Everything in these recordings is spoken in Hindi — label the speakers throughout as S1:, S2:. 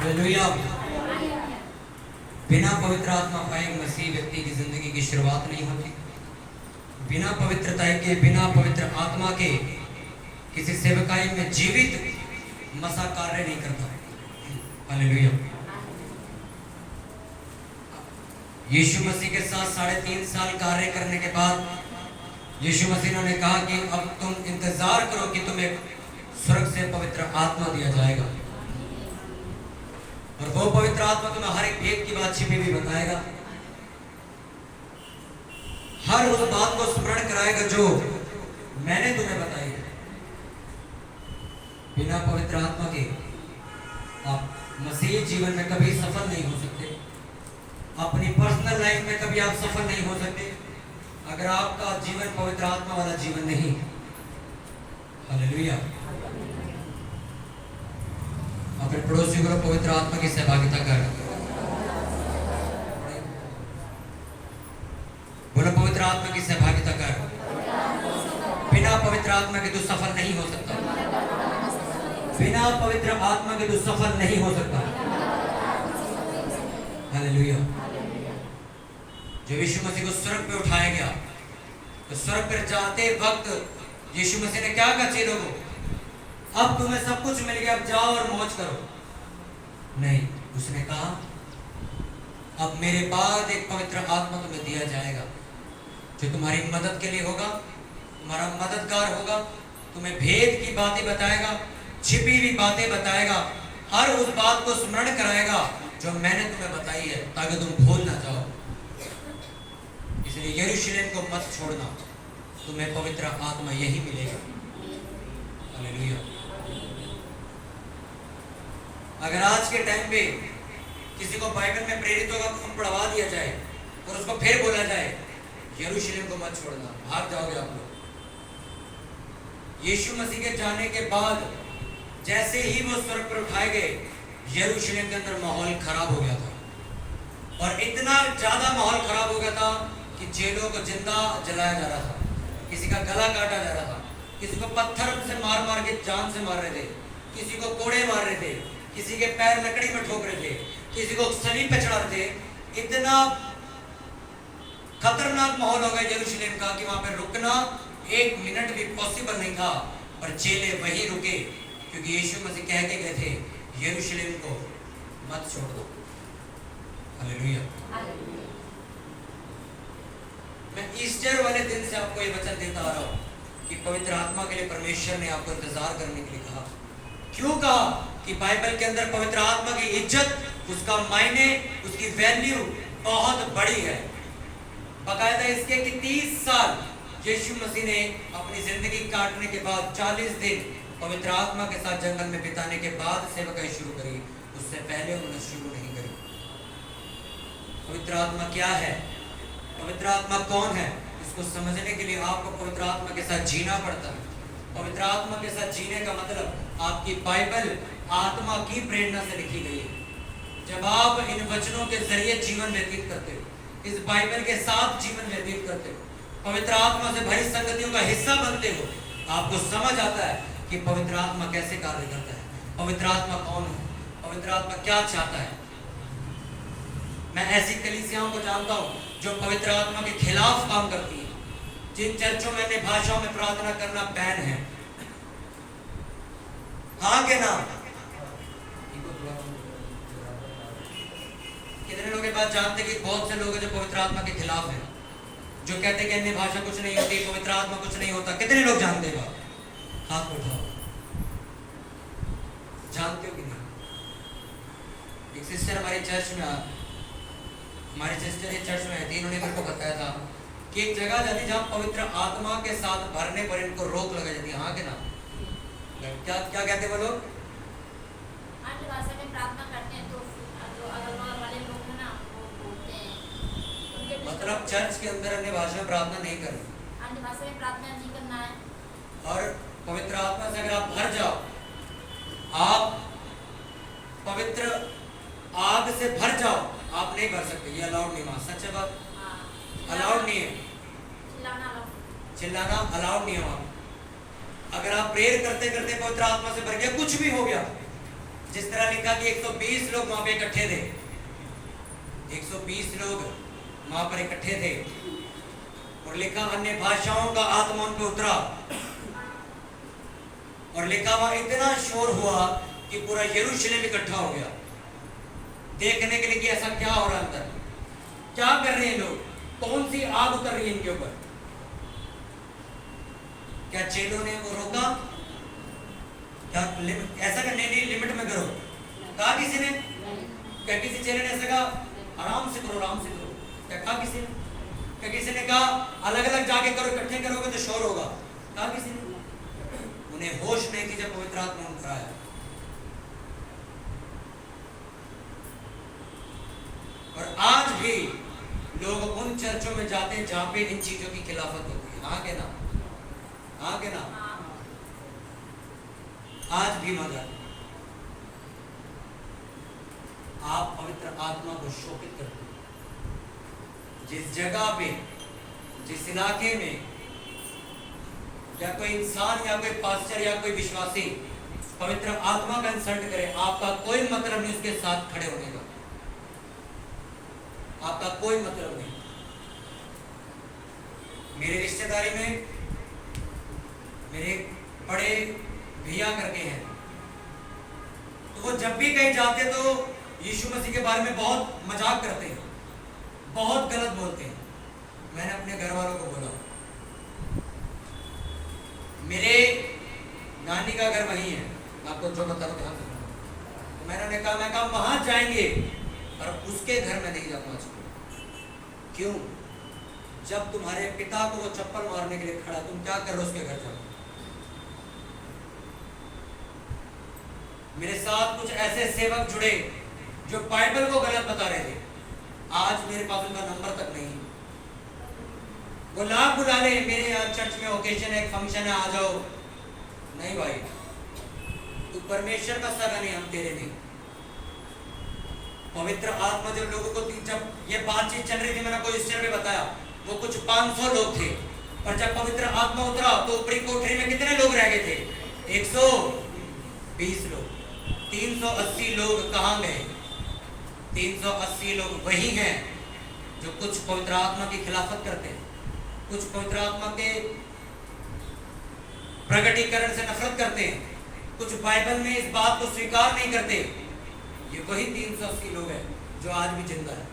S1: हालेलुया। बिना पवित्र आत्मा पाए मसीह व्यक्ति की जिंदगी की शुरुआत नहीं होती। बिना पवित्रता के, बिना पवित्र आत्मा के किसी सेवकाई में जीवित मसा कार्य नहीं करता। हालेलुया। यीशु मसीह के साथ 3.5 साल कार्य करने के बाद यीशु मसीह ने कहा कि अब तुम इंतजार करो कि तुम्हें स्वर्ग से पवित्र आत्मा दिया जाएगा, और वो पवित्र आत्मा तुम्हें हर एक भेद की बात छिपी भी बताएगा, हर उस बात को स्मरण कराएगा जो मैंने तुम्हें बताई है। बिना पवित्र आत्मा के आप मसीह जीवन में कभी सफल नहीं हो सकते। अपनी पर्सनल लाइफ में कभी आप सफल नहीं हो सकते अगर आपका जीवन पवित्र आत्मा वाला जीवन नहीं। हालेलुया। अपने पड़ोसी को पवित्र आत्मा की सहभागिता कर बोलो, पवित्र आत्मा की सहभागिता कर। बिना पवित्र आत्मा के तू सफल नहीं हो सकता। बिना पवित्र आत्मा के तू सफल नहीं हो सकता। हालेलुया। जब यीशु मसीह को स्वर्ग पे उठाया गया तो स्वर्ग पर जाते वक्त यीशु मसीह ने क्या कहा चेलों को? अब तुम्हें सब कुछ मिल गया, अब जाओ और मौज करो। नहीं, उसने कहा अब मेरे बाद एक पवित्र आत्मा तुम्हें दिया जाएगा जो तुम्हारी मदद के लिए होगा, तुम्हारा मददगार होगा, तुम्हें भेद की बातें बताएगा, छिपी हुई बातें बताएगा, हर उस बात को स्मरण कराएगा जो मैंने तुम्हें बताई है, ताकि तुम भूल ना जाओ। इसलिए यरूशलेम को मत छोड़ना, तुम्हें पवित्र आत्मा यही मिलेगा। हालेलुया। अगर आज के टाइम पे किसी को बाइबल में प्रेरितों का खून पढ़वा दिया जाए और उसको फिर बोला जाए यरूशलेम को मत छोड़ना, भाग जाओगे आप लोग। यीशु मसीह के जाने के बाद जैसे ही वो स्वर्ग पर उठाए गए, यरूशलेम के अंदर माहौल खराब हो गया था, और इतना ज्यादा माहौल खराब हो गया था कि जेलों को जिंदा जलाया जा रहा था, किसी का गला काटा जा रहा था, किसी को पत्थर से मार मार के जान से मार रहे थे, किसी को कोड़े मार रहे थे, किसी के पैर लकड़ी में ठोक रहे थे, किसी को सलीब पे चढ़ा रहे थे। इतना खतरनाक माहौल हो गया यरूशलेम का कि वहां पर रुकना 1 मिनट भी पॉसिबल नहीं था, पर चेले वहीं रुके क्योंकि यीशु मसीह कह के गए थे यरूशलेम को मत छोड़ दो। हालेलुया। मैं ईस्टर वाले दिन से आपको ये वचन देता आ रहा हूं कि पवित्र आत्मा के लिए परमेश्वर ने आपको इंतजार करने के लिए कहा। क्यों कहा? कि बाइबल के अंदर पवित्र आत्मा की इज्जत, उसका मायने, उसकी वैल्यू बहुत बड़ी है। बाकायदा इसके कि 30 साल यीशु मसीह ने अपनी जिंदगी काटने के बाद 40 दिन पवित्र आत्मा के साथ जंगल में बिताने के बाद सेवकाई शुरू करी, उससे पहले उन्होंने शुरू नहीं करी। पवित्र आत्मा क्या है, पवित्र आत्मा कौन है, इसको समझने के लिए आपको पवित्र आत्मा के साथ जीना पड़ता है। पवित्र आत्मा के साथ जीने का मतलब आपकी बाइबल आत्मा की प्रेरणा से लिखी गई है। जब आप इन वचनों के जरिए जीवन व्यतीत करते हो, इस बाइबल के साथ जीवन व्यतीत करते हो, पवित्र आत्मा से भरी संगतियों का हिस्सा बनते हो, आपको समझ आता है कि पवित्र आत्मा कैसे कार्य करता है, पवित्र आत्मा कौन है, पवित्र आत्मा क्या चाहता है। मैं ऐसी कलीसियाओं को जानता हूं जो पवित्र आत्मा के खिलाफ काम करती है, जिन चर्चों में अन्य भाषाओं में प्रार्थना करना बैन है। हाँ के ना? कितने लोग बात जानते कि बहुत से लोग जो पवित्र आत्मा के खिलाफ हैं, जो कहते हैं कि अन्य भाषा कुछ नहीं होती, पवित्र आत्मा कुछ नहीं होता। कितने लोग जानते हैं? हाथ उठाओ। जानते हो कि नहीं? एक सिस्टर हमारी चर्च में, हमारी सिस्टर एक चर्च में थी, इन्होंने मेरे को बताया था कि एक जगह जाती जहाँ पवित्र आत्मा के साथ भरने पर इनको रोक लगा जाती है। हाँ के ना? क्या क्या कहते वो लोग?
S2: अन्य भाषा में प्रार्थना करते हैं तो जो अगल-बगल वाले लोग हैं ना, वो बोलते हैं,
S1: मतलब चर्च के अंदर अन्य भाषा में प्रार्थना नहीं करनी,
S2: अन्य भाषा में प्रार्थना नहीं करना है।
S1: और पवित्र आत्मा से अगर आप भर जाओ, आप पवित्र आग से भर जाओ, आप नहीं भर सकते। ये अलाउड नहीं, वहां सच है बात, अलाउड नहीं है। चिल्लाना अलाउड नहीं है वहां। अगर आप प्रेयर करते करते पवित्र आत्मा से भर गया, कुछ भी हो गया, जिस तरह लिखा कि 120 लोग वहां पे इकट्ठे थे, 120 लोग वहां पर इकट्ठे थे, और लिखा अन्य भाषाओं का आत्मा उन पे उतरा, और लिखा वहां इतना शोर हुआ कि पूरा यरूशलेम इकट्ठा हो गया देखने के लिए कि ऐसा क्या हो रहा है अंदर, क्या कर रहे हैं लोग, कौन सी आग उतर रही है इनके ऊपर। क्या चेलों ने वो रोका? क्या ऐसा करने नहीं, लिमिट में करो कहा किसी ने? क्या किसी चेले ने ऐसा कहा आराम से करो, आराम से करो? क्या कहा किसी ने? क्या किसी ने कहा अलग अलग जाके करो, इकट्ठे करोगे तो शोर होगा? कहा किसी ने? उन्हें होश नहीं थी जब पवित्र आत्मा उन पर आया। और आज भी लोग उन चर्चों में जाते हैं जहां पे इन चीजों की खिलाफत होती है। हाँ के ना? हाँ के ना? आज भी मगर आप पवित्र आत्मा को शोकित करते हैं। जिस जगह पे, जिस इलाके में या कोई इंसान या कोई पास्टर या कोई विश्वासी पवित्र आत्मा का इंसल्ट करे, आपका कोई मतलब नहीं उसके साथ खड़े होने का, आपका कोई मतलब नहीं। मेरे रिश्तेदारी में मेरे बड़े भैया करके हैं, तो वो जब भी कहीं जाते तो यीशु मसीह के बारे में बहुत मजाक करते हैं, बहुत गलत बोलते हैं। मैंने अपने घर वालों को बोला, मेरे नानी का घर वहीं है, आपको जो बता रहा हूं, तो मैंने कहा, मैं कहा वहां जाएंगे और उसके घर में नहीं जाऊंगा। क्यों? जब तुम्हारे पिता को वो चप्पल मारने के लिए खड़ा, तुम क्या कर रहे हो उसके घर जाओ? मेरे साथ कुछ ऐसे सेवक जुड़े जो बाइबल को गलत बता रहे थे, आज मेरे पास उनका नंबर तक नहीं। वो लाभ बुला ले, मेरे यहाँ चर्च में ओकेजन है, फंक्शन है, आ जाओ। नहीं भाई, तू परमेश्वर का सगा नहीं, हम तेरे नहीं। पवित्र आत्मा जब लोगों को, जब ये बातचीत चल रही थी, मैंने कोई स्टेज में बताया, वो कुछ 500 लोग थे, और जब पवित्र आत्मा उतरा तो ऊपरी कोठरी में कितने लोग रह गए थे? 120 लोग। 380 लोग कहाँ गए? 380 लोग वही हैं जो कुछ पवित्र आत्मा की खिलाफत करते हैं, कुछ पवित्र आत्मा के प्रकटीकरण से नफरत करते हैं, कुछ बाइबल में इस बात को स्वीकार नहीं करते। ये वही 380 लोग हैं जो आज भी जिंदा है,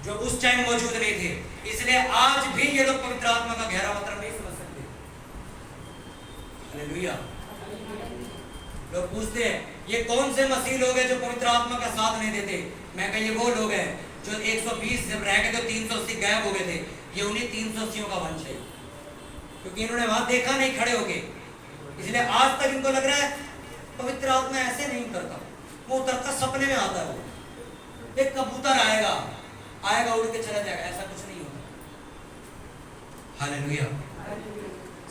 S1: जो उस टाइम मौजूद नहीं थे। इसलिए आज भी ये लोग पवित्र आत्मा का गहरा मतलब नहीं समझ सकते। हालेलुया। लोग पूछते हैं ये कौन से मसीह लोग हैं जो पवित्र आत्मा का साथ नहीं देते? मैं कहा ये वो लोग हैं जो 120 जब रह गए तो 380 गायब हो गए थे। ये उन्हीं 380 का वंश है, क्योंकि इन्होंने वहां देखा नहीं खड़े होके, इसलिए आज तक इनको लग रहा है पवित्र आत्मा ऐसे नहीं करता, वो उतरता सपने में आता है, वो एक कबूतर आएगा, आएगा उड़ के चला जाएगा, ऐसा कुछ नहीं होता। हालेलुया।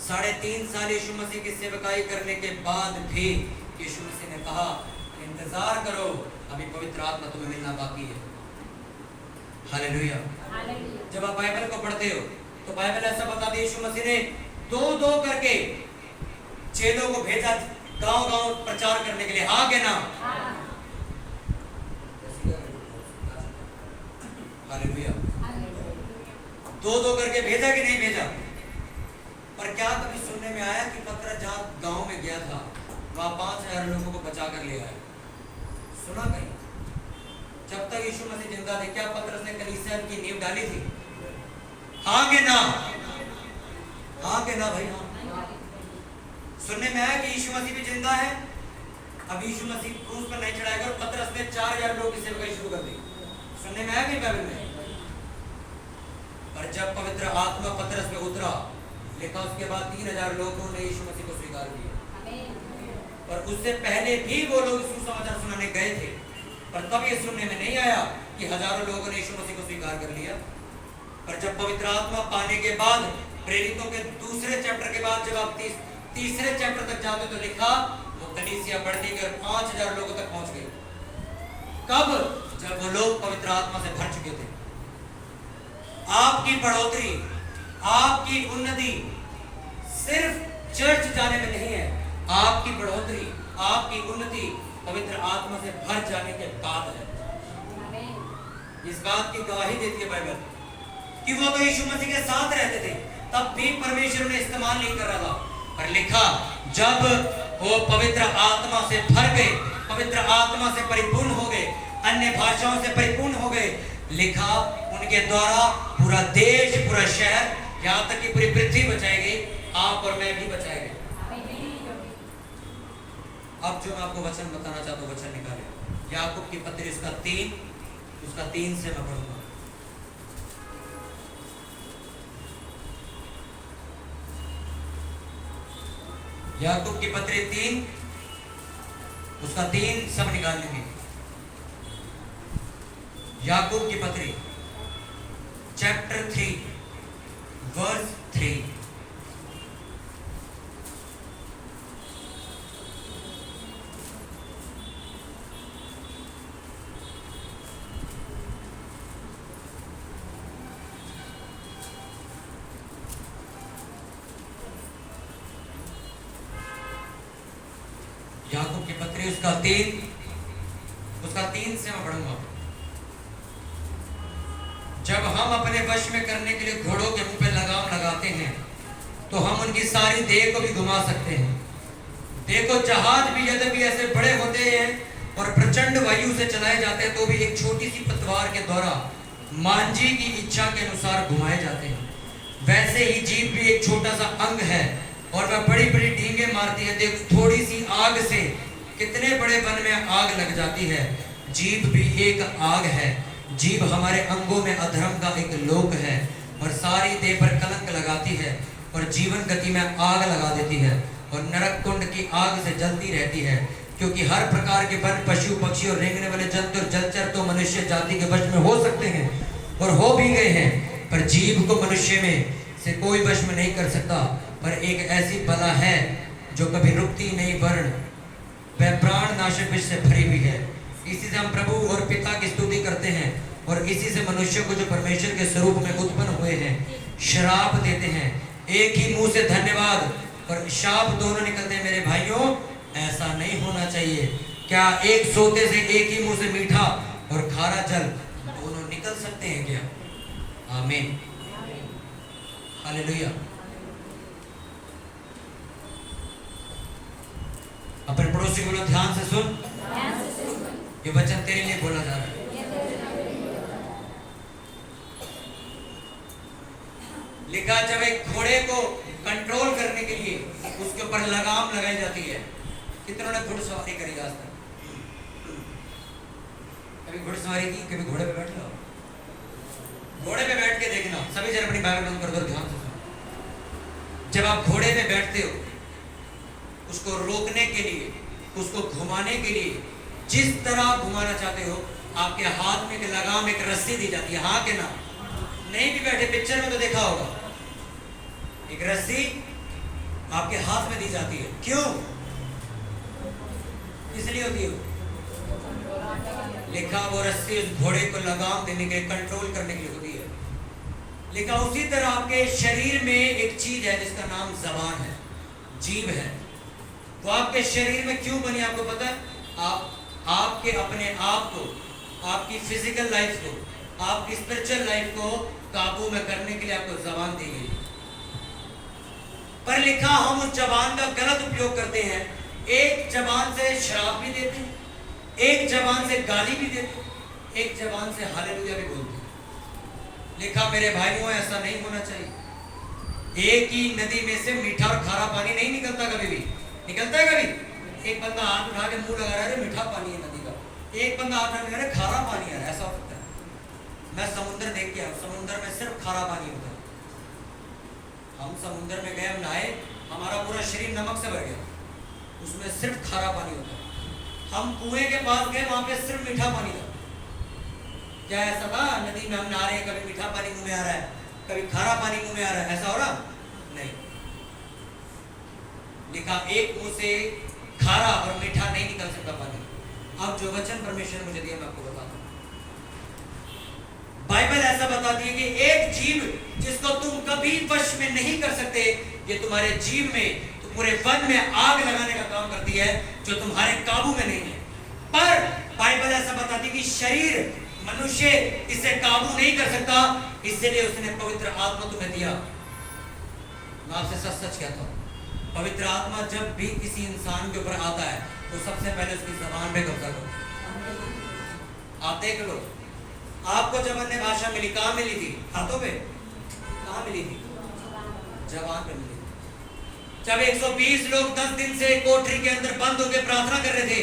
S1: 3.5 साल यीशु मसीह की सेवकाई करने के बाद भी यीशु मसीह ने कहा इंतजार करो, अभी पवित्र आत्मा तुम्हें मिलना बाकी है। हालेलुया। जब आप बाइबल को पढ़ते हो तो बाइबल ऐसा बताती है यीशु मसीह ने 2-2 करके चेलों को भेजा गांव-गांव प्रचार करने के लिए। हाँ के ना? हालेलुया। 2-2 करके भेजा कि नहीं भेजा? पर क्या कभी सुनने में आया कि पतरस जहां गांव में गया था वहां 5000 लोगों को बचा कर ले आया? सुना कहीं? जब तक यीशु मसीह जिंदा थे क्या पतरस ने कलीसिया की नींव डाली थी? हाँ के ना? हाँ के ना भाई? हाँ। सुनने में आया कि यीशु मसीह भी जिंदा है, अब यीशु मसीह क्रूस पर नहीं चढ़ाएगा, और पतरस ने 4000 लोगों की सेवकाई शुरू कर दी। सुनने में आया कि बाइबल में? पर जब पवित्र आत्मा पतरस पे उतरा, लिखा उसके बाद 3000 लोगों ने यीशु मसीह को स्वीकार किया। पर उससे पहले भी वो लोग सुसमाचार सुनाने गए थे, पर तब ये सुनने में नहीं आया कि हजारों लोगों ने यीशु मसीह को स्वीकार कर लिया। पर जब पवित्र आत्मा पाने के बाद, प्रेरितों के दूसरे चैप्टर के बाद जब आप तीसरे चैप्टर तक जाते तो लिखा वो कलीसिया बढ़ती गई और 5000 लोगों तक पहुंच गई। कब? जब वो लोग पवित्र आत्मा से भर चुके थे। आपकी बढ़ोतरी, आपकी उन्नति सिर्फ चर्च जाने में नहीं है, आपकी बढ़ोतरी, आपकी उन्नति पवित्र आत्मा से भर जाने के बाद है। इस बात की गवाही देती है बाइबल कि वो तो यीशु मसीह के साथ रहते थे, तब भी परमेश्वर ने इस्तेमाल नहीं कर रहा था, पर लिखा जब वो पवित्र आत्मा से भर गए, पवित्र आत्मा से परिपूर्ण हो गए, अन्य भाषाओं से परिपूर्ण हो गए, लिखा उनके द्वारा पूरा देश, पूरा शहर, यहाँ तक कि पूरी पृथ्वी बचाई गई, आप और मैं भी बचाए गए। अब जो मैं आपको वचन बताना चाहता हूँ, वचन निकाले याकूब की पत्री उसका 3 से मैं पढ़ूंगा। याकूब की पत्री 3 उसका 3 सब निकाल लेंगे। याकूब की पत्री चैप्टर 3 वर्स 3। याकूब की पत्री उसका 3 से मैं पढ़ूंगा। जब हम अपने वश में करने के लिए घोड़ों के मुंह पे लगाम लगाते हैं तो हम उनकी सारी देह को भी घुमा सकते हैं। देखो जहाज भी यद्यपि ऐसे बड़े होते हैं और प्रचंड वायु से चलाए जाते हैं तो भी एक छोटी सी पतवार के द्वारा मांझी की इच्छा के अनुसार घुमाए जाते हैं। वैसे ही जीभ भी एक छोटा सा अंग है और वह बड़ी बड़ी डींगे मारती है। देख थोड़ी सी आग से कितने बड़े वन में आग लग जाती है। जीभ भी एक आग है। जीभ हमारे अंगों में अधर्म का एक लोक है और सारी देह पर कलंक लगाती है और जीवन गति में आग लगा देती है और नरक कुंड की आग से जलती रहती है। क्योंकि हर प्रकार के वन, पशु, पक्षी और रेंगने वाले जंतु और जलचर तो मनुष्य जाति के वश में हो सकते हैं और हो भी गए हैं, पर जीभ को मनुष्य में से कोई वश में नहीं कर सकता। पर एक ऐसी बला है जो कभी रुकती नहीं, वर्ण वह प्राण नाशक विष से भरी हुई है। इसी से हम प्रभु और पिता की स्तुति करते हैं और इसी से मनुष्य को जो परमेश्वर के स्वरूप में उत्पन्न हुए हैं श्राप देते हैं। एक ही मुंह से धन्यवाद और शाप दोनों निकलते हैं। मेरे भाइयों, ऐसा नहीं होना चाहिए। क्या एक सोते से एक ही मुंह से मीठा और खारा जल दोनों निकल सकते हैं क्या? आमीन, हालेलुया। अपने पड़ोसी बोलो, ध्यान से सुन, ये वचन तेरे लिए बोला जा रहा है। लिखा जब एक घोड़े को कंट्रोल करने के लिए उसके ऊपर लगाम लगाई जाती है। कितनों ने घुड़सवारी करी आज तक? कभी घुड़सवारी की, कभी घोड़े पे बैठ लो। घोड़े पे बैठ के देखना, सभी जन अपनी बाइबल बंद कर दो, ध्यान से सुनो। जब आप घोड़े पे बैठते हो, उसको रोकने के लिए, उसको घुमाने के लिए जिस तरह घुमाना चाहते हो, आपके हाथ में एक लगाम, एक रस्सी दी जाती है। हाँ के ना? नहीं भी बैठे, पिक्चर में तो देखा होगा, एक रस्सी आपके हाथ में दी जाती है। क्यों? इसलिए होती है, लिखा वो रस्सी उस घोड़े को लगाम देने के, कंट्रोल करने के लिए होती है। लिखा उसी तरह आपके शरीर में एक चीज है जिसका नाम जबान है, जीभ है। वो आपके शरीर में क्यों बनी आपको पता है? आपके अपने आप को, आपकी फिजिकल लाइफ को, आपकी स्पिरिचुअल लाइफ को काबू में करने के लिए आपको जबान दी गई। पर लिखा हम उस जबान का गलत उपयोग करते हैं। एक जबान से शराब भी देते हैं, एक जबान से गाली भी देते हैं, एक जबान से हालेलुया भी बोलते हैं। लिखा मेरे भाइयों, ऐसा नहीं होना चाहिए। एक ही नदी में से मीठा और खारा पानी नहीं निकलता, कभी भी निकलता है? कभी एक बंदा हाथ उठा के मुंह लगा रहा है, मीठा पानी है नदी का, एक बंदा हाथ उठा के खारा पानी है, ऐसा हो सकता है? मैं समुद्र देख के आया, समुद्र में सिर्फ खारा पानी होता है। हम समुद्र में गए, हम नहाए, हमारा पूरा शरीर नमक से भर गया, उसमें सिर्फ खारा पानी होता है। हम कुएं के पास गए, वहां पे सिर्फ मीठा पानी था। क्या ऐसा था? नदी में हम नहा रहे हैं, कभी मीठा पानी मुंह में आ रहा है, कभी खारा पानी मुंह में आ रहा है, ऐसा हो रहा नहीं। लिखा एक मुंह से खारा और मीठा नहीं निकल सकता पानी। अब जो वचन परमेश्वर ने मुझे दिया मैं आपको बताता हूं। बाइबल ऐसा बताती है कि एक जीव जिसको तुम कभी वश में नहीं कर सकते, ये तुम्हारे जीव में, तो पूरे वन में आग लगाने का काम करती है। जो तुम्हारे काबू में नहीं है। पर बाइबल ऐसा बताती है कि शरीर मनुष्य इसे काबू नहीं कर सकता, इसलिए उसने पवित्र आत्मा तुम्हें दिया। मैं आपसे सच सच कहता हूँ, पवित्र आत्मा जब भी किसी इंसान के ऊपर आता है तो सबसे पहले उसकी जबान पे कब्जा करो। आप देख लो, आपको जब अन्य भाषा मिली, कहाँ मिली थी? हाथों पे? कहाँ मिली थी? जबान पे मिली। जब 120 लोग 10 दिन से कोठरी के अंदर बंद होकर प्रार्थना कर रहे थे,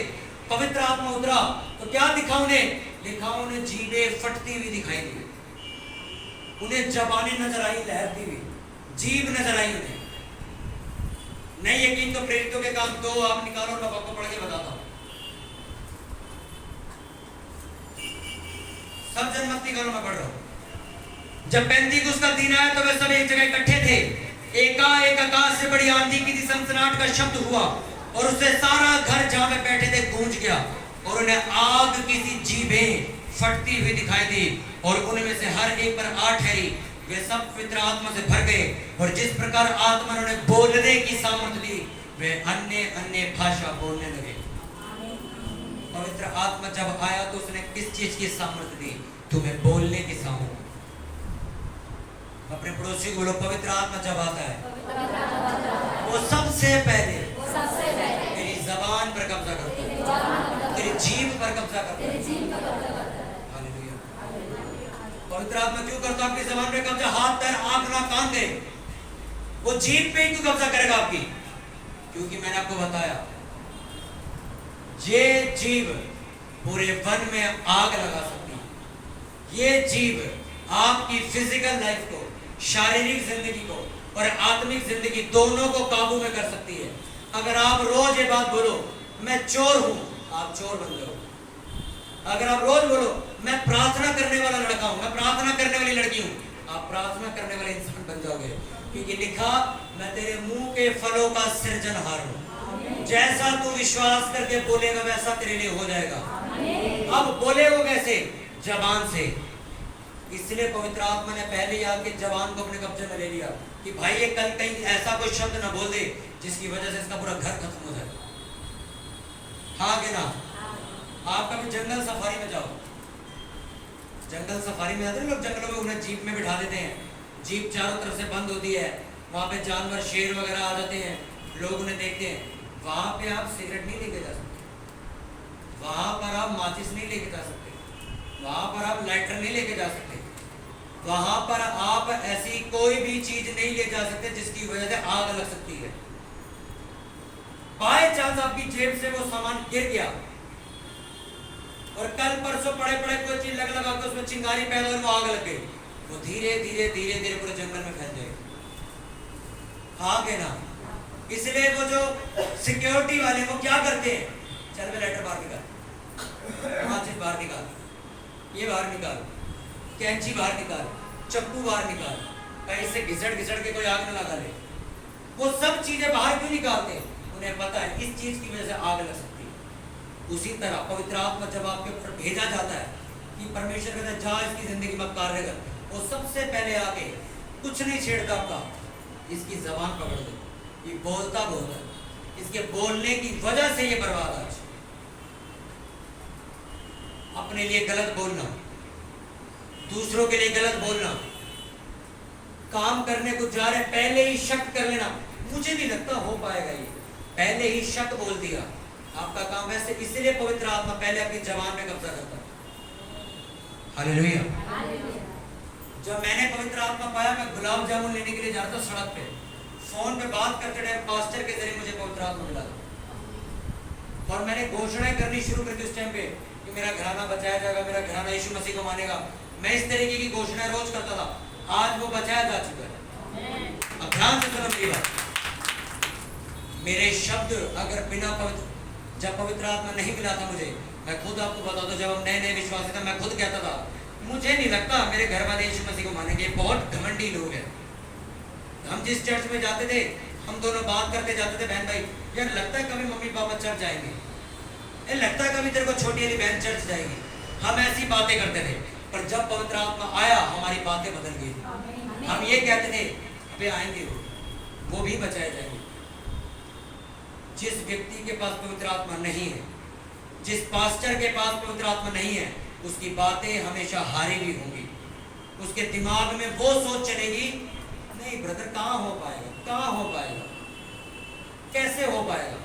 S1: पवित्र आत्मा उतरा तो क्या दिखा उन्हें? लिखा उन्हें जीभें फटती हुई दिखाई दी, उन्हें जबानें नजर आई लहरती हुई, जीभ नजर आई उन्हें। नहीं यकीन तो प्रेरितों के काम 2 आप निकालो, मैं आपको पढ़ के बताता हूं। सब जन मत निकालो, मैं पढ़ रहा हूं। जब पेंतीकुस्त का दिन आया तो वे सब एक जगह इकट्ठे थे। एकाएक आकाश से बड़ी आंधी की थी, सनसनाहट का शब्द हुआ और उससे सारा घर जहां वे बैठे थे गूंज गया और उन्हें आग की सी जीभें फटती हुई दिखाई दी और उनमें से हर एक पर 8 ठहरी। वे सब पवित्र आत्मा से भर गए और जिस प्रकार आत्मा ने उन्हें बोलने की सामर्थ्य दी, वे अन्य अन्य भाषा बोलने लगे। पवित्र आत्मा जब आया तो उसने किस चीज की सामर्थ्य दी? तुम्हें बोलने की सामर्थ्य। अपने पड़ोसी को बोलो, पवित्र आत्मा जब आता है वो सबसे पहले तेरी जबान पर कब्जा करता है, तेरी जीभ पर कब्जा करता है। हालेलुया। पवित्र आत्मा क्यों करता है आपकी जबान पे कब्जा? हाथ पैर आंख नाक कान दे, वो जीभ पे ही क्यों कब्जा करेगा आपकी? क्योंकि मैंने आपको बताया, ये जीभ पूरे वन में आग लगा सकती है। ये जीभ आपकी फिजिकल लाइफ को, शारीरिक जिंदगी को और आत्मिक जिंदगी दोनों को काबू में कर सकती है। अगर आप रोज ये बात बोलो, मैं चोर हूं, आप चोर बन जाओ। अगर आप रोज बोलो, मैं प्रार्थना करने वाला लड़का हूं, मैं प्रार्थना करने वाली लड़की हूं, आप प्रार्थना करने वाले इंसान बन जाओगे। क्योंकि लिखा, मैं तेरे मुंह के फलों का सृजनहार हूं। जैसा तू विश्वास करके बोलेगा वैसा तेरे लिए हो जाएगा। अब बोले वो कैसे? जबान से। इसलिए पवित्र आत्मा ने पहले ही आके जबान को अपने कब्जे में ले लिया कि भाई ये कल कहीं ऐसा कोई शब्द ना बोल दे जिसकी वजह से इसका पूरा घर खत्म हो जाए। हाँ कि ना? आप कभी जंगल सफारी में जाओ, जंगल सफारी में आते हैं लोग, जंगलों में उन्हें जीप में बिठा देते हैं, जीप चारों तरफ से बंद होती है, वहां पे जानवर शेर वगैरह आ जाते हैं, लोग उन्हें देखते हैं। वहां पे आप सिगरेट नहीं लेके जा सकते, वहां पर आप माचिस नहीं लेके जा सकते, वहां पर आप लाइटर नहीं लेके जा सकते, वहां पर आप ऐसी कोई भी चीज नहीं ले जा सकते जिसकी वजह से आग लग सकती है। बाय चांस आपकी जेब से वो सामान गिर गया और कल परसों पड़े पड़े कोई चीज लग लगा के उसमें चिंगारी पैदा हुई, वो आग लग गई, वो धीरे धीरे धीरे धीरे पूरे जंगल में फैल जाएगी। आगे ना, इसलिए वो जो सिक्योरिटी वाले वो क्या करते हैं? चल वे लाइटर बाहर निकाल, माचिस बाहर निकाल, ये बाहर निकाल, कैंची बाहर निकाल, चप्पू बाहर निकाल, कहीं से घिसड़ घिसड़ के कोई आग न लगा ले। वो सब चीजें बाहर क्यों निकालते हैं? उन्हें पता है इस चीज की वजह से आग लग सकती है। उसी तरह पवित्र आत्मा जब आपके ऊपर भेजा जाता है कि परमेश्वर कहता है जा इसकी जिंदगी में कार्य कर, वो सबसे पहले आके कुछ नहीं छेड़ता आपका, इसकी जबान पकड़ दो, ये बोलता बोलता, इसके बोलने की वजह से ये बर्बाद आज। अपने लिए गलत बोलना, दूसरों के लिए गलत बोलना, काम करने को जा रहे पहले ही शक कर लेना, मुझे नहीं लगता हो पाएगा, ये पहले ही शक बोल दिया, आपका काम वैसे। इसलिए पवित्र आत्मा पहले अपनी जबान में कब्जा करता है। हालेलुया। जब मैंने पवित्र आत्मा पाया, मैं गुलाब जामुन लेने के लिए जा रहा था सड़क पे, फोन पे बात करते टाइम पास्टर के जरिए मुझे पवित्र आत्मा मिला और मैंने घोषणाएं करनी शुरू कर दी उस टाइम पे कि मेरा घराना बचाया जाएगा, मेरा घराना यीशु मसीह को मानेगा। मैं इस तरीके की घोषणाएं रोज करता था, आज वो बचाया जा चुका है। अब ध्यान से सुनो मेरी बात, मेरे शब्द अगर बिना पवित्र, जब पवित्र आत्मा नहीं मिला था मुझे, मैं खुद आपको बताता हूँ, जब हम नए नए विश्वासी थे, मैं खुद कहता था मुझे नहीं लगता मेरे घर वाले यीशु मसीह को मानेंगे, बहुत घमंडी लोग हैं। हम जिस चर्च में जाते थे, हम दोनों बात करते जाते थे, बहन भाई यार लगता है कभी मम्मी पापा चर्च जाएंगे, लगता है कभी तेरे को छोटी वाली बहन चर्च जाएगी, हम ऐसी बातें करते थे। पर जब पवित्र आत्मा आया हमारी बातें बदल गई। हम ये कहते थे अबे आएंगे वो भी बचाए जाएंगे। जिस व्यक्ति के पास पवित्र आत्मा नहीं है, जिस पास्टर के पास पवित्र आत्मा नहीं है, उसकी बातें हमेशा हारी हुई होंगी। उसके दिमाग में वो सोच चलेगी, नहीं ब्रदर कहाँ हो पाएगा, कहाँ हो पाएगा, कैसे हो पाएगा।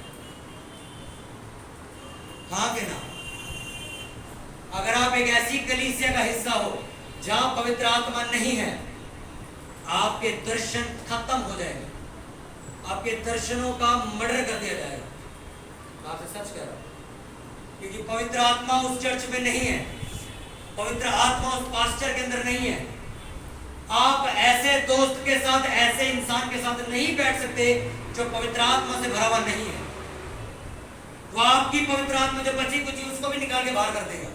S1: हाँ कि ना? अगर आप एक ऐसी कलीसिया का हिस्सा हो जहां पवित्र आत्मा नहीं है, आपके दर्शन खत्म हो जाएंगे, आपके दर्शनों का मर्डर कर दिया जाएगा। आपसे सच कह रहा हूं, क्योंकि पवित्र आत्मा उस चर्च में नहीं है, पवित्र आत्मा उस पास्टर के अंदर नहीं है। आप ऐसे दोस्त के साथ, ऐसे इंसान के साथ नहीं बैठ सकते जो पवित्र आत्मा से भरा हुआ नहीं है। वो आपकी पवित्र आत्मा जो बची कुची उसको भी निकाल के बाहर कर देगा,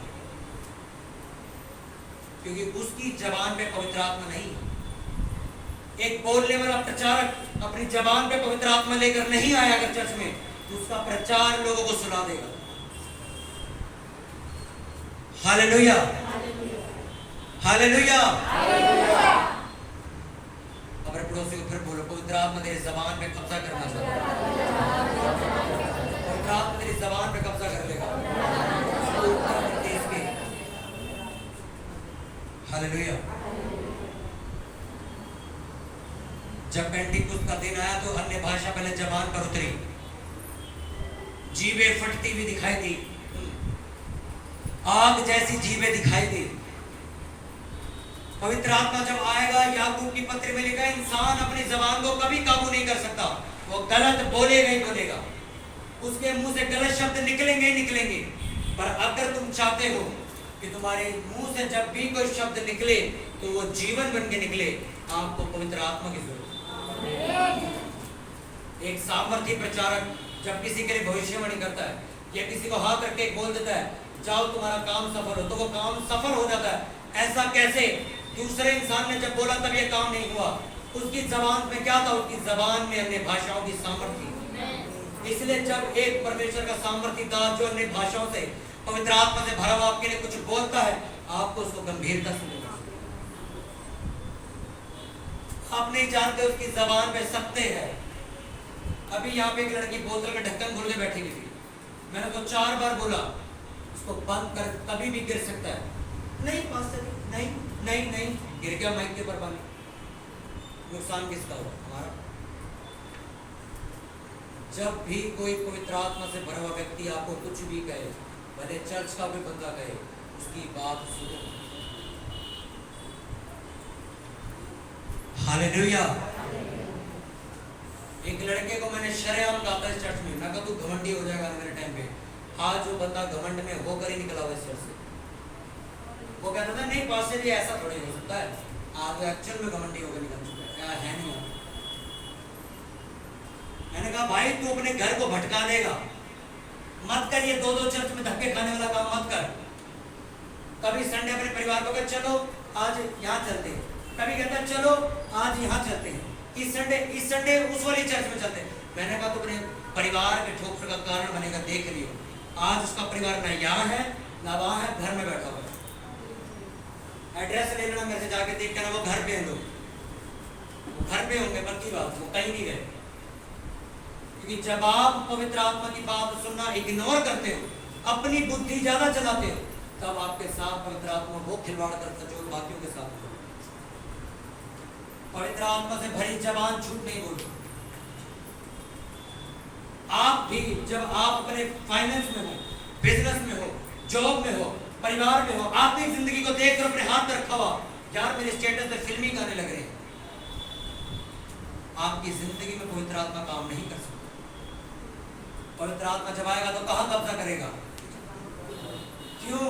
S1: क्योंकि उसकी जबान पे पवित्र आत्मा नहीं है। एक बोलने वाला प्रचारक अपनी जबान पे पवित्र आत्मा लेकर नहीं आया अगर चर्च में, तो उसका प्रचार लोगों को सुना देगा। Hallelujah, hallelujah. अपने पड़ोसी को फिर बोलो, पवित्र आत्मा तेरी जबान पे कब्जा करना चाहता है, पवित्र आत्मा तेरी जबान पे कब्जा कर लेगा। उत्तर प्रदेश के हालेलुया। जब पेंटिकुस्त का दिन आया तो अन्य भाषा पहले जबान पर उतरी, जीवें फटती हुई दिखाई दी, आग जैसी जीवें दिखाई दी। पवित्र आत्मा जब आएगा, याकूब की पत्री में लिखा, इंसान अपनी जबान को कभी काबू नहीं कर सकता, वो गलत बोलेगा ही बोलेगा, उसके मुंह से गलत शब्द निकलेंगे ही निकलेंगे। पर अगर तुम चाहते हो कि तुम्हारे मुंह से जब भी कोई शब्द निकले तो वो जीवन बन के निकले, आपको पवित्र आत्मा की जरूरत है। एक सामर्थी प्रचारक जब किसी के लिए भविष्यवाणी करता है या किसी को हाथ रख के बोल देता है, जाओ तुम्हारा काम सफल हो, तो वो काम सफल हो जाता है। ऐसा कैसे? दूसरे इंसान ने जब बोला तब ये काम नहीं हुआ। उसकी जबान में क्या था? उसकी जबान में अन्य भाषाओं की सामर्थ्य। इसलिए जब एक परमेश्वर का सामर्थ्य दास जो अन्य भाषाओं से, पवित्र आत्मा से भरा हुआ आपके लिए कुछ बोलता है, आपको उसको गंभीरता से लेना। आप नहीं जानते उसकी जबान पे सत्य है। अभी यहाँ पे एक लड़की बोतल का ढक्कन खोल के बैठी हुई थी, मैंने तो 4 बार बोला उसको बंद कर, कभी भी गिर सकता है। नहीं पास्टर, नहीं नहीं नहीं, गिर गया माइक के ऊपर पानी, नुकसान किसका हुआ? हमारा। जब भी कोई पवित्र आत्मा से भरा हुआ व्यक्ति आपको कुछ भी कहे, भले चर्च का भी बंदा कहे, उसकी बात सुनो। हालेलुया। एक लड़के को मैंने शरेआम कहा था इस चर्च में, मैं कहा तू घमंडी हो जाएगा मेरे टाइम पे। आज जो बंदा घमंड में होकर ही निकला हुआ इस चर्च से, वो कहता था नहीं पास्टर जी ऐसा थोड़ी हो सकता है, आज एक्चुअल में घमंडी होकर निकल चुका है नहीं। मैंने कहा भाई तू अपने घर को भटका देगा, मत कर ये 2-2 चर्च में धक्के खाने वाला काम मत कर। कभी संडे अपने परिवार को कहते चलो आज यहाँ चलते हैं, कभी कहता चलो आज यहाँ चलते हैं, इस संडे उस वाली चर्च में चलते हैं। मैंने कहा तो अपने परिवार के ठोकर का कारण बनेगा, देख लियो। आज उसका परिवार ना यहाँ है ना वहाँ है, घर में बैठा हुआ है। एड्रेस ले लेना मेरे से, जाके देख के ना वो घर पे हैं लोग, वो घर पे होंगे, पक्की बात, वो कहीं नहीं गए। क्योंकि जब आप पवित्र आत्मा की बात सुनना इग्नोर करते हो, अपनी बुद्धि ज्यादा चलाते हो, तब आपके साथ पवित्र आत्मा वो खिलवाड़ करता जो बाकियों के साथ। पवित्र आत्मा से भरी जबान झूठ नहीं बोलती। आप भी जब आप अपने फाइनेंस में हो, बिजनेस में हो, जॉब में हो, परिवार में हो, आत्मिक जिंदगी को देखकर अपने हाथ में रखा हुआ, यार मेरे स्टेटस पे फिल्मी गाने लग रहे हैं, आपकी जिंदगी में पवित्र आत्मा काम नहीं कर सकता। पवित्र आत्मा जब आएगा तो कहां कब्जा करेगा? क्यों?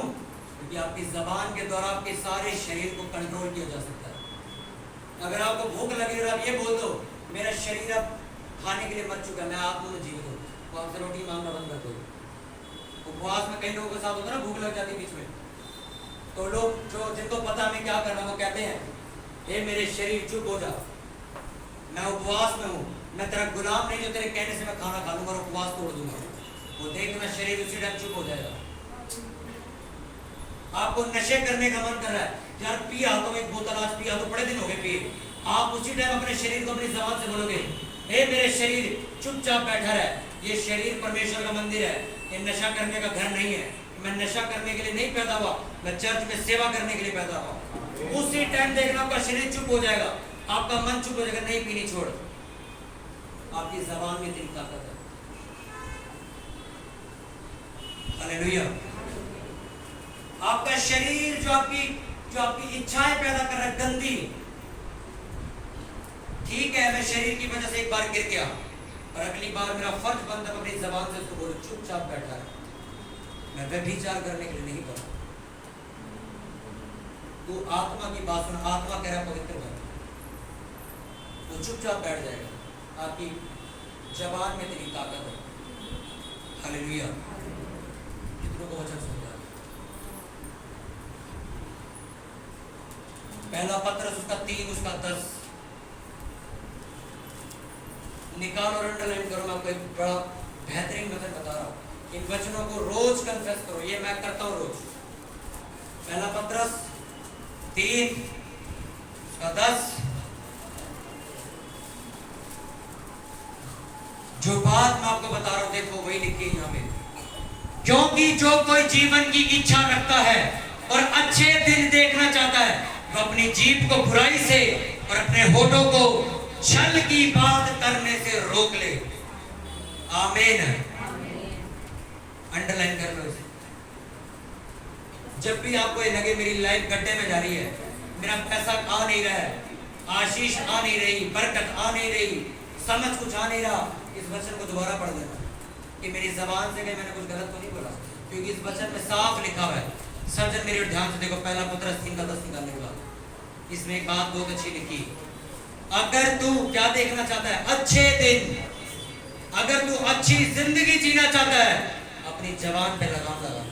S1: क्योंकि आपकी जबान के द्वारा आपके सारे शरीर को कंट्रोल किया जा सकता है। अगर आपको भूख लगी और आप ये बोल दो मेरा शरीर अब खाने के लिए मर चुका है, मैं आप दोनों जीवित हूँ, तो आपसे रोटी मांगना बंद कर दो। उपवास में कई लोगों के साथ होता है ना, भूख लग जाती है बीच में, तो लोग जो जिनको पता हमें क्या करना, वो कहते हैं हे मेरे शरीर चुप हो जा, मैं उपवास में हूँ, मैं तेरा गुलाम नहीं जो तेरे कहने से मैं खाना खा लूंगा और उपवास तोड़ दूंगा। वो देखना शरीर उसी टाइम चुप हो जाएगा। आपको नशे करने का मन कर रहा है, यार पिया तो एक बोतल आज पिया, तो बड़े दिन हो गए पिए, आप उसी टाइम अपने शरीर को अपनी जबान से बोलोगे हे मेरे शरीर चुपचाप बैठा रहे, ये शरीर परमेश्वर का मंदिर है, ये नशा करने का घर नहीं है। मैं नशा करने के लिए नहीं पैदा हुआ, मैं चर्च में सेवा करने के लिए पैदा हुआ। उसी टाइम देखना आपका शरीर चुप हो जाएगा, आपका मन चुप हो जाएगा, नहीं पीनी छोड़। आपकी जबान में इतनी ताकत है। हालेलुया। आपका शरीर जो आपकी इच्छाएं पैदा कर रहा है गंदी, ठीक है मैं शरीर की वजह से एक बार गिर गया, और अगली बार मेरा फर्ज बनता है अपनी जबान से उसको बोलो चुपचाप बैठा है, मैं व्यभिचार करने के लिए नहीं बना। तू आत्मा की बात सुन, आत्मा कह रहा पवित्र बन, तो चुपचाप बैठ जाएगा। आपकी जबान में इतनी ताकत है। हालेलुया। कितनों को वचन समझा? पहला पत्रस उसका 3 उसका 10 निकालो और अंडरलाइन करो। मैं आपको एक बड़ा बेहतरीन वचन बता रहा हूँ, इन वचनों को रोज कन्फेस करो, ये मैं करता हूँ रोज। पहला पत्रस 3 उसका 10, जो बात मैं आपको बता रहा हूं देखो वही लिखी है यहाँ पे। क्योंकि जो कोई जीवन की इच्छा रखता है और अच्छे दिन देखना चाहता है, वो अपनी जीभ को बुराई से और अपने होठों को छल की बात करने से रोक ले। आमीन। अंडरलाइन कर लो इसे। जब भी आपको ये लगे मेरी लाइफ गड्ढे में जा रही है, मेरा पैसा आ नहीं रहा है, आशीष आ नहीं रही, बरकत आ नहीं रही, समझ कुछ आ नहीं रहा, इस वचन को दोबारा पढ़ देना कि मेरी जबान से मैंने कुछ गलत तो नहीं बोला, क्योंकि इस वचन में साफ लिखा हुआ है। सर्जन मेरी ओर ध्यान से देखो, पहला पत्रस 3 का 10 निकालने के बाद इसमें एक बात बहुत अच्छी लिखी, अगर तू क्या देखना चाहता है? अच्छे दिन। अगर तू अच्छी जिंदगी जीना चाहता है, अपनी जबान पे लगाम लगा।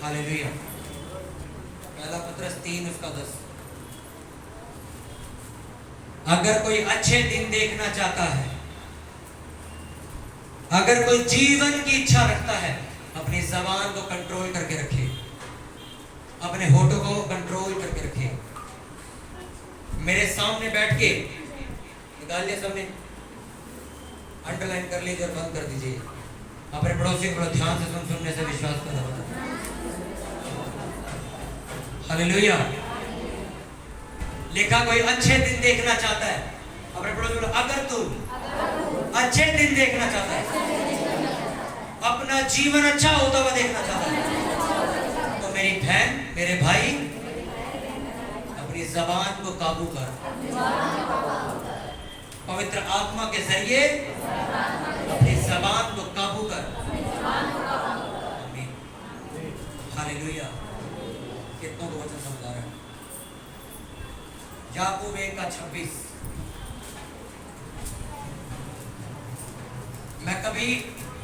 S1: हालेलुया। पहला पत्रस 3 उसका 10। अगर कोई अच्छे दिन देखना चाहता है, अगर कोई जीवन की इच्छा रखता है, अपनी जबान को कंट्रोल करके रखे, अपने होठों को कंट्रोल करके रखे। मेरे सामने बैठ के निकाल लिया सबने, अंडरलाइन कर लीजिए और बंद कर दीजिए। अपने पड़ोसी को ध्यान से सुनने से विश्वास करना। हालेलुया। लिखा कोई अच्छे दिन देखना चाहता है, अपने पड़ोसी को अगर तू अच्छे दिन देखना चाहता है, अपना जीवन अच्छा होता हुआ देखना चाहता है, तो मेरी बहन मेरे भाई अपनी जबान को काबू कर, पवित्र आत्मा के जरिए अपनी जबान को काबू कर। हालेलुया। कितनों को वचन समझ आ रहा है? याकूब 1 का 26। मैं कभी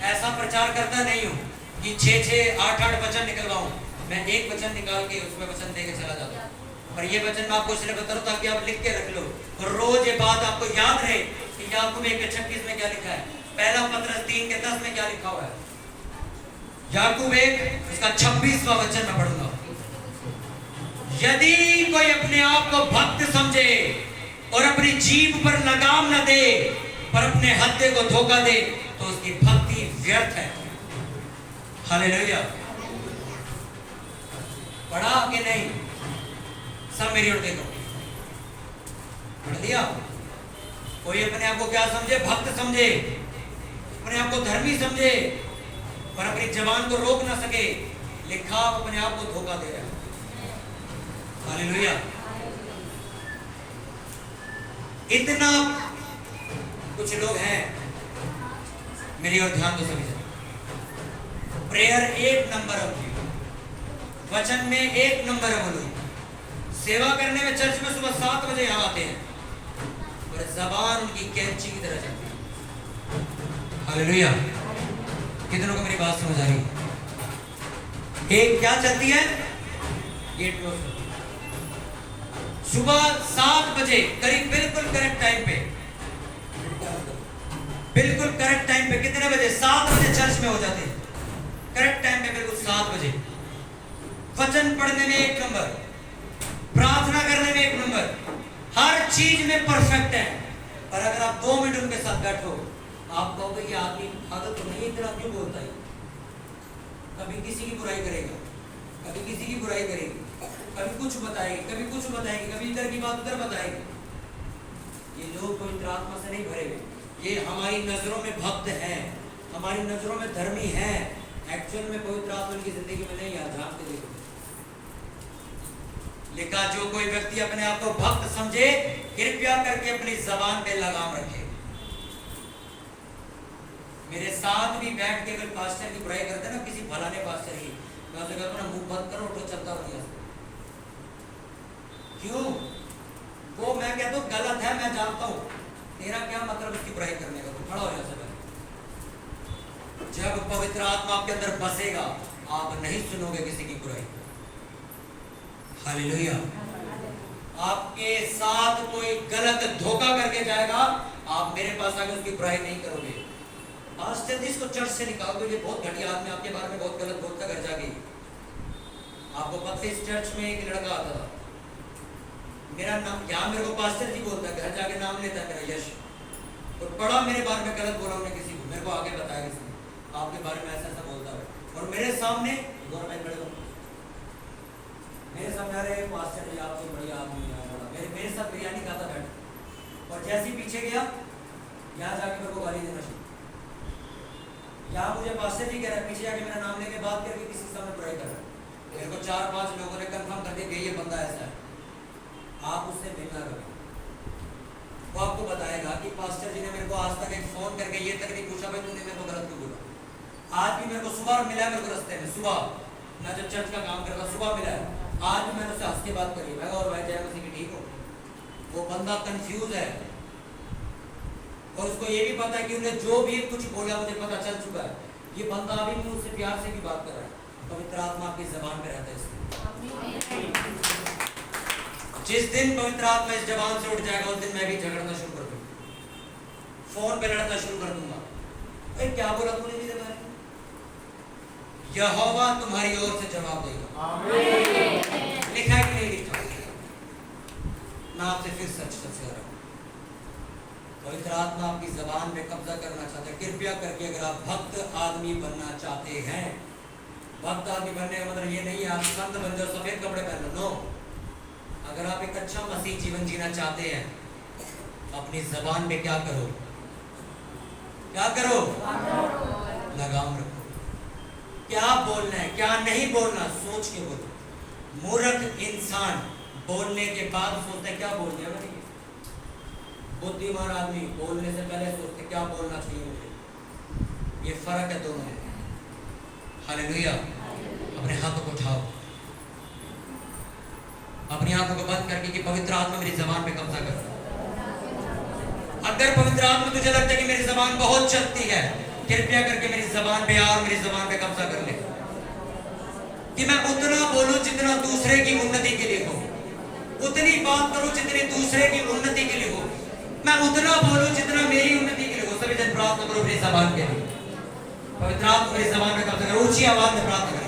S1: ऐसा प्रचार करता नहीं हूं कि 6-6, 8-8 वचन निकलवाऊं। मैं एक वचन निकाल के उसमें वचन देके चला जाता हूं। और ये वचन मैं आपको इसलिए बता रहा हूं ताकि आप लिख के रख लो, और रोज ये बात आपको याद रहे कि याकूब 1 के 26 में क्या लिखा है, पहला पत्रस 3 के 10 में क्या लिखा हुआ है। याकूब 1 उसका 26वां वचन मैं पढ़ूंगा। यदि कोई अपने आप को भक्त समझे और अपनी जीभ पर लगाम न दे, पर अपने हत्थे को धोखा दे, तो उसकी भक्ति व्यर्थ है। हालेलुया। पढ़ा कि नहीं? सब मेरी ओर देखो। पढ़ दिया? कोई अपने आप को क्या समझे? भक्त समझे, अपने आप को धर्मी समझे, पर अपनी जबान को रोक ना सके, लिखा अपने आप को धोखा दे रहा है। हालेलुया। इतना कुछ लोग हैं, मेरी ओर ध्यान दो सभी। प्रेयर 1 नंबर है, वचन में 1 नंबर है। बोलो, सेवा करने में चर्च में सुबह 7 बजे यहां आते हैं, और जबान उनकी कैंची की तरह चलती है। हालेलुया। कितनों को मेरी बात समझ आ रही है? एक क्या चलती है? Gate close. सुबह 7 बजे करीब, बिल्कुल करेक्ट टाइम पे, बिल्कुल करेक्ट टाइम पे। कितने बजे? 7 बजे चर्च में हो जाते हैं, करेक्ट टाइम पे, बिल्कुल 7 बजे। वचन पढ़ने में 1 नंबर, प्रार्थना करने में 1 नंबर, हर चीज में परफेक्ट है। पर अगर आप 2 मिनट उनके साथ बैठो, आप कहोगे ये आदमी पागल तो नहीं, इतना क्यों बोलता है? कभी किसी की बुराई करेगा, कभी किसी की बुराई करेगी, कभी कुछ बताएगी, कभी कुछ बताएगी, कभी इधर की बात उधर बताएगी। ये लोग पवित्र आत्मा से नहीं भरे हुए। ये हमारी नजरों में भक्त हैं, हमारी नजरों में धर्मी हैं, एक्चुअल में पवित्र आत्मा की जिंदगी में नहीं। याद झांक के देखो, लिखा जो कोई व्यक्ति अपने आप को भक्त समझे कृपया करके अपनी जबान पे लगाम रखे। मेरे साथ भी बैठ के अगर पास्टर की बुराई करते ना, किसी फलाने पास्टर की, मैं उसे कहता हूं मुंह बंद करो, उठो चलता बढ़िया। क्यों? वो मैं कहता हूं गलत है, मैं जानता हूं, तेरा क्या मतलब उसकी बुराई करने का? तो खड़ा हो जा। जब पवित्र आत्मा आपके अंदर बसेगा आप नहीं सुनोगे किसी की बुराई। हालेलुया। आपके साथ कोई गलत धोखा करके जाएगा, आप मेरे पास आके उसकी बुराई नहीं करोगे। पास्टर जी इसको चर्च से निकाल दो, ये बहुत घटिया आदमी, आपके बारे में बहुत गलत बोलता, घर जाके। आपको पता है इस चर्च में एक लड़का आता था, मेरा नाम क्या, मेरे को पास्टर जी बोलता, घर जाके नाम लेता है मेरा यश, और बड़ा मेरे बारे में गलत बोला उन्हें किसी को, मेरे को आगे बताया किसी ने आपके बारे में ऐसा ऐसा बोलता है, और मेरे सामने मेरे सामने आ रहे पास्टर जी आप तो बढ़िया आदमी है, मेरे साथ बिरयानी खाता बैठ, और जैसे ही पीछे गया यहाँ जाके मेरे को गाली देना शुरू। यहाँ मुझे पास्टर जी कह रहा है, पीछे जाके मेरा नाम लेके बात करके किसी सामने बुराई कर रहा है। मेरे को 4-5 लोगों ने कंफर्म कर दिया कि ये बंदा ऐसा है, आप उससे मिलना करें। वो आपको बताएगा कि पास्टर जी ने मेरे को आज तक एक फोन करके ये तक नहीं पूछा भाई तूने मेरे को गलत क्यों बोला। आज भी मेरे को सुबह मिला है, मेरे को रास्ते में सुबह, मैं जब चर्च का काम करता सुबह मिला है, आज भी मैंने उससे हंस के बात करी, मैं और भाई जय मसीह की ठीक हो। वो बंदा कंफ्यूज है, और उसको ये भी पता है कि उन्हें जो भी कुछ बोला मुझे पता चल चुका है, ये बंदा अभी मुझसे प्यार से भी बात कर रहा है। पवित्र आत्मा आपकी जबान पे रहता है इसलिए। जिस दिन पवित्र आत्मा इस जबान से उठ जाएगा उस दिन मैं भी झगड़ना शुरू कर दूंगा, फोन पे लड़ना शुरू कर दूंगा। अरे क्या बोला तूने मेरे बारे में? यहोवा तुम्हारी ओर से जवाब देगा। आमीन। लिखा है कि नहीं लिखा? मैं आपसे फिर सच सच कह रहा हूं, पवित्र आत्मा आपकी जबान पे कब्जा करना चाहते हैं। कृपया करके अगर आप भक्त आदमी बनना चाहते हैं, भक्त आदमी बनने का मतलब ये नहीं है आप संत बन जाओ, सफेद कपड़े पहन लो। अगर आप एक अच्छा मसीह जीवन जीना चाहते हैं, अपनी जबान पे क्या करो, क्या करो? लगाम रखो। क्या बोलना है क्या नहीं बोलना सोच के बोलो। मूर्ख इंसान बोलने के बाद सोचते क्या बोल दिया मैंने। बुद्धिमान आदमी बोलने से पहले सोचते क्या बोलना चाहिए मुझे। ये फर्क है दोनों में। हालेलुया। अपने हाथों को उठाओ, अपनी आंखों को बंद करके कि पवित्र आत्मा मेरी जबान पे कब्जा कर। अगर पवित्र आत्मा तुझे लगता है कि मेरी जबान बहुत चलती है, कृपया करके मेरी जबान पे आ और मेरी जबान पे कब्जा कर ले कि मैं उतना बोलूं जितना दूसरे की उन्नति के लिए हो, उतनी बात करूं जितनी दूसरे की उन्नति के लिए हो, मैं उतना बोलूं जितना मेरी उन्नति के लिए हो। सभी जन प्रार्थना करो मेरी जबान के लिए। पवित्र आत्मा मेरी जबान पे कब्जा करो। ऊंची आवाज में प्रार्थना करेंगे।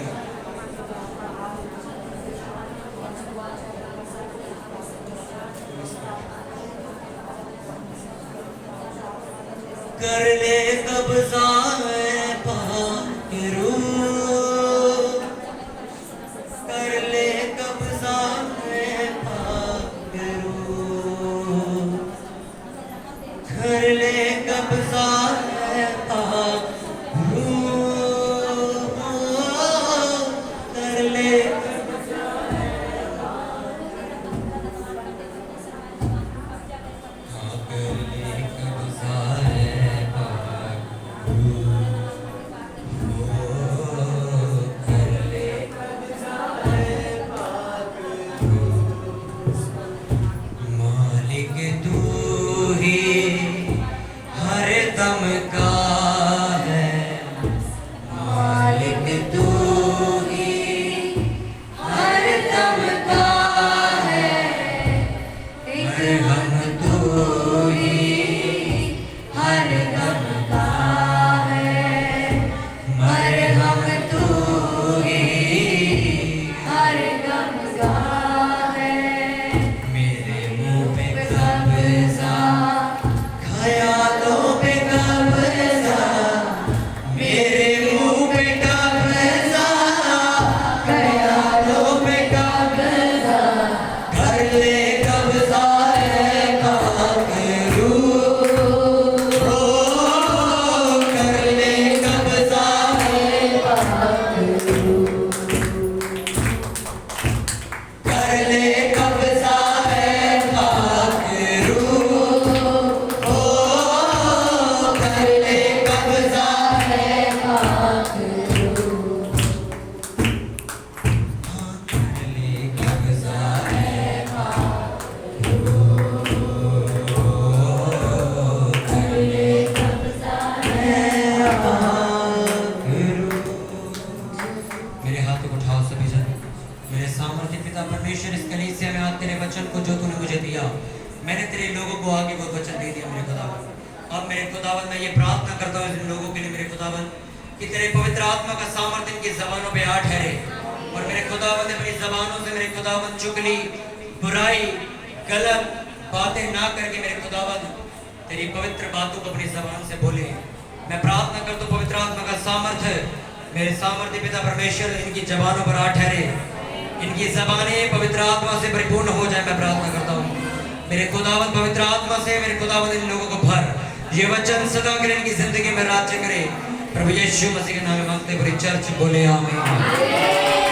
S1: कर ले कब्जा पाकिरू, कर ले कब्जा पाकिरू, कर ले कब्जा पाकिरू, कर ले कब्जा दिया, मैंने तेरे लोगों को आगे वो वचन दे दिया मेरे खुदावन। अब मेरे खुदावन मैं ये प्रार्थना करता हूँ इन लोगों के लिए मेरे खुदावन कि तेरे पवित्र आत्मा का सामर्थ्य इनकी जबानों पे आ ठहरे, और मेरे खुदावन ने अपनी जबानों से मेरे खुदावन चुगली, बुराई, गलत बातें ना करके मेरे खुदावन तेरी पवित्र बातों को अपनी जबान से बोले। मैं प्रार्थना करता हूँ पवित्र आत्मा का सामर्थ्य मेरे सामर्थ्य पिता परमेश्वर इनकी जबानों पर आ ठहरे, इनकी जबानें पवित्र आत्मा से परिपूर्ण हो जाए। मैं प्रार्थना करता हूँ मेरे खुदावन पवित्र आत्मा से मेरे खुदावन इन लोगों को भर, ये वचन सदा के लिए इनकी जिंदगी में राज्य करे। प्रभु यीशु मसीह के नाम में मांगते पूरी चर्च बोले आमीन।